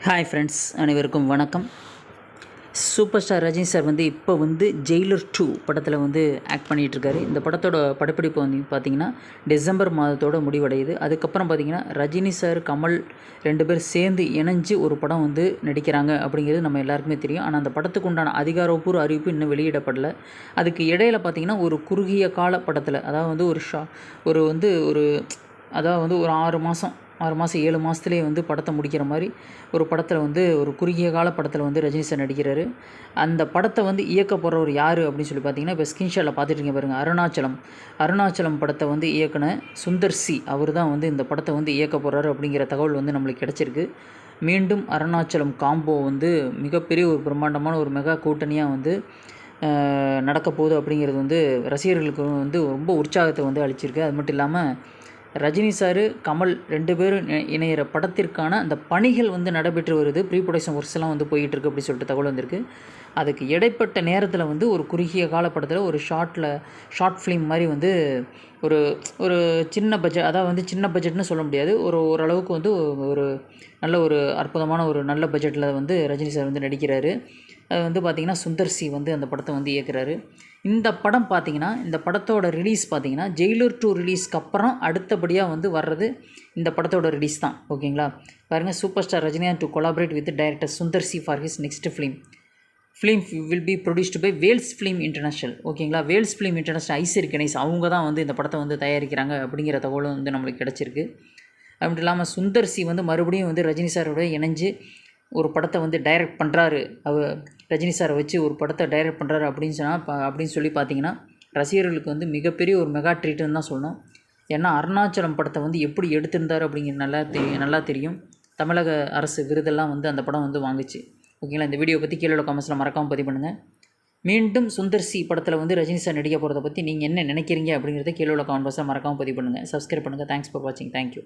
Hi friends, அனைவருக்கும் வணக்கம். Super star Rajini sir இப்போ ஜெயிலர் 2 படத்தில் ஆக்ட் பண்ணிகிட்ருக்காரு. இந்த படத்தோட படப்பிடிப்பு பார்த்திங்கன்னா டிசம்பர் மாதத்தோட முடிவடையுது. அதுக்கப்புறம் பார்த்திங்கன்னா ரஜினி சார், கமல் 2 பேர் சேர்ந்து இணைஞ்சு ஒரு படம் நடிக்கிறாங்க அப்படிங்கிறது நம்ம எல்லாருக்குமே தெரியும். ஆனால் அந்த படத்துக்கு உண்டான அதிகாரப்பூர்வ அறிவிப்பு இன்னும் வெளியிடப்படலை. அதுக்கு இடையில் பார்த்திங்கன்னா ஒரு குறுகிய கால படத்தில், அதாவது ஒரு 6 மாதம் 7 மாதத்துலேயே படத்தை முடிக்கிற மாதிரி ஒரு படத்தில் ஒரு குறுகிய கால படத்தில் ரஜினி சார் நடிக்கிறாரு. அந்த படத்தை இயக்க போகிறவர் யார் அப்படின்னு சொல்லி பார்த்தீங்கன்னா, இப்போ ஸ்க்ரீன்ஷாட்டில் பார்த்துட்டு பாருங்கள், அருணாச்சலம் படத்தை இயக்குன சுந்தர் சி அவர் தான் இந்த படத்தை இயக்க போகிறாரு அப்படிங்கிற தகவல் நம்மளுக்கு கிடச்சிருக்கு. மீண்டும் அருணாச்சலம் காம்போ மிகப்பெரிய ஒரு பிரம்மாண்டமான ஒரு மெகா கூட்டணியாக நடக்க போகுது அப்படிங்கிறது ரசிகர்களுக்கு ரொம்ப உற்சாகத்தை அளிச்சிருக்கு. அது மட்டும் இல்லாமல் ரஜினி சார், கமல் 2 பேரும் இணையிற படத்திற்கான அந்த பணிகள் நடைபெற்று வருது. ப்ரீ ப்ரொடக்ஷன் ஒர்க்ஸ்லாம் போயிட்டுருக்கு அப்படி சொல்லிட்டு தகவல் வந்திருக்கு. அதுக்கு இடைப்பட்ட நேரத்தில் ஒரு குறுகிய கால படத்தில் ஒரு ஷார்ட் ஃபிலிம் மாதிரி ஒரு ஒரு சின்ன பட்ஜெட், அதாவது சின்ன பட்ஜெட்னு சொல்ல முடியாது, ஓரளவுக்கு ஒரு நல்ல ஒரு அற்புதமான ஒரு நல்ல பட்ஜெட்டில் ரஜினி சார் நடிக்கிறாரு. அது பார்த்திங்கன்னா சுந்தர் சி அந்த படத்தை இயக்குறாரு. இந்த படம் பார்த்திங்கன்னா, இந்த படத்தோட ரிலீஸ் பார்த்திங்கன்னா ஜெயிலர் 2 ரிலீஸ்க்கு அப்புறம் அடுத்தபடியாக வர்றது இந்த படத்தோட ரிலீஸ் தான். ஓகேங்களா? பாருங்கள், super star Rajinikanth to collaborate with director Sundar C for his next film will be produced by Vels film international. ஓகேங்களா? வேல்ஸ் ஃபிலிம் இன்டர்நேஷ்னல் ஐசரி கணேஷ் அவங்க தான் இந்த படத்தை தயாரிக்கிறாங்க அப்படிங்கிற தகவலும் நம்மளுக்கு கிடச்சிருக்கு. அது மட்டும் இல்லாமல் சுந்தர் சி மறுபடியும் ரஜினி சாரோட இணைஞ்சு ஒரு படத்தை டைரக்ட் பண்ணுறாரு, ரஜினி சாரை வச்சு ஒரு படத்தை டைரக்ட் பண்ணுறாரு அப்படின்னு சொல்லி பார்த்தீங்கன்னா ரசிகர்களுக்கு மிகப்பெரிய ஒரு மெகா ட்ரீட்டுன்னு தான் சொல்லணும். ஏன்னா அருணாச்சலம் படத்தை எப்படி எடுத்திருந்தார் அப்படிங்கிறது நல்லா தெரியும். தமிழக அரசு விருதெல்லாம் அந்த படம் வாங்குச்சு. ஓகேங்களா? இந்த வீடியோ பற்றி கீழே கமெண்ட்ஸில் மறக்காமல் பதிவு பண்ணுங்கள். மீண்டும் சுந்தர் சி படத்தில் ரஜினி சார் நடிக்க போகிறத பற்றி நீங்கள் என்ன நினைக்கிறீங்க அப்படிங்கிறத கீழே கமெண்ட் பாக்ஸில் மறக்காமல் பதிவு பண்ணுங்கள். சப்ஸ்கிரைப் பண்ணுங்கள். தேங்க்ஸ் ஃபார் வாட்சிங். தேங்க்யூ.